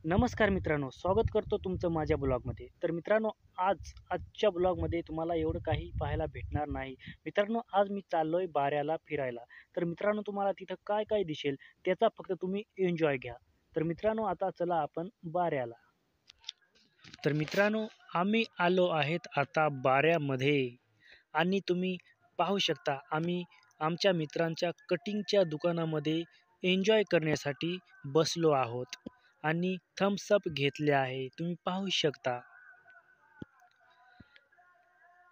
नमस्कार मित्रांनो, स्वागत करतो तुमचं माझ्या ब्लॉगमध्ये. तर मित्रांनो, आजच्या ब्लॉगमध्ये तुम्हाला एवढं काही पाहायला भेटणार नाही. मित्रांनो, आज मी चाललोय बाऱ्याला फिरायला. तर मित्रांनो, तुम्हाला तिथं काय-काय दिसेल त्याचा फक्त तुम्ही एन्जॉय घ्या. तर मित्रांनो, आता चला आपण बाऱ्याला. तर मित्रांनो, आम्ही आलो आहेत आता बाऱ्यामध्ये आणि तुम्ही पाहू शकता आम्ही आमच्या मित्रांच्या कटिंगच्या दुकानामध्ये एन्जॉय करण्यासाठी बसलो आहोत आणि थम्स अप घेतले आहे. तुम्ही पाहू शकता.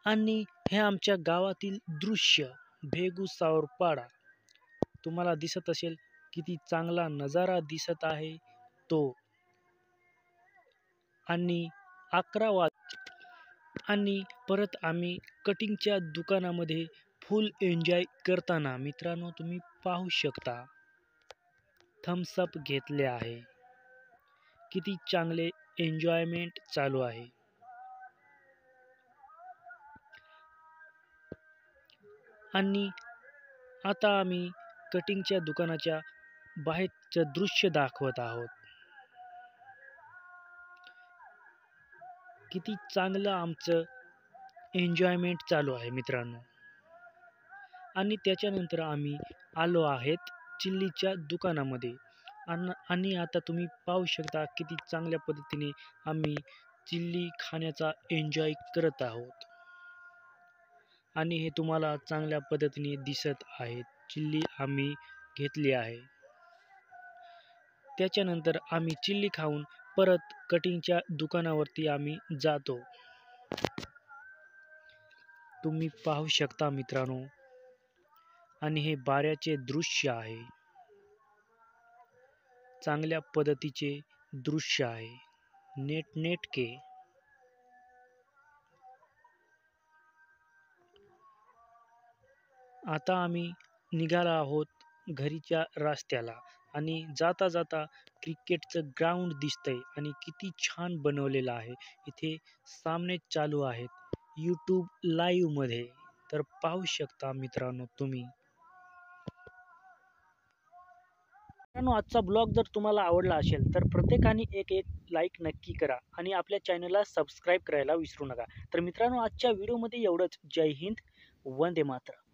आणि हे आमच्या गावातील दृश्य भेगुसावरपाडा. तुम्हाला दिसत असेल किती चांगला नजारा दिसत आहे तो. आणि 11 आणि परत आम्ही कटिंगच्या दुकानामध्ये फुल एन्जॉय करताना मित्रांनो तुम्ही पाहू शकता. थम्स अप घेतले आहे. किती चांगले एन्जॉयमेंट चालू आहे. आणि आता आम्ही कटिंगच्या दुकानाच्या बाहेरचं दृश्य दाखवत आहोत. किती चांगलं आमचं एन्जॉयमेंट चालू आहे मित्रांनो. आणि त्याच्यानंतर आम्ही आलो आहेत चिल्लीच्या दुकानामध्ये आणि आता तुम्ही पाहू शकता किती चांगल्या पद्धतीने आम्ही चिल्ली खाण्याचा एन्जॉय करत आहोत. आणि हे तुम्हाला चांगल्या पद्धतीने दिसत आहे. चिल्ली आम्ही घेतली आहे. त्याच्यानंतर आम्ही चिल्ली खाऊन परत कटिंगच्या दुकानावरती आम्ही जातो. तुम्ही पाहू शकता मित्रांनो. आणि हे बाऱ्याचे दृश्य आहे. चांगल्या पद्धतीचे दृश्य आहे. नेटके. आता आम्ही निघालो आहोत घरीच्या रस्त्याला आणि जाता जाता क्रिकेटचं ग्राउंड दिसतंय आणि किती छान बनवलेलं आहे. इथे सामने चालू आहेत यूट्यूब लाईव्हमध्ये. तर पाहू शकता मित्रांनो तुम्ही. मित्रांनो, आजचा ब्लॉग जर तुम्हाला आवडला असेल तर प्रत्येकाने एक लाईक नक्की करा आणि आपल्या चॅनलला सबस्क्राईब करायला विसरू नका. तर मित्रांनो, आजच्या व्हिडिओमध्ये एवढंच. जय हिंद, वंदे मातरम.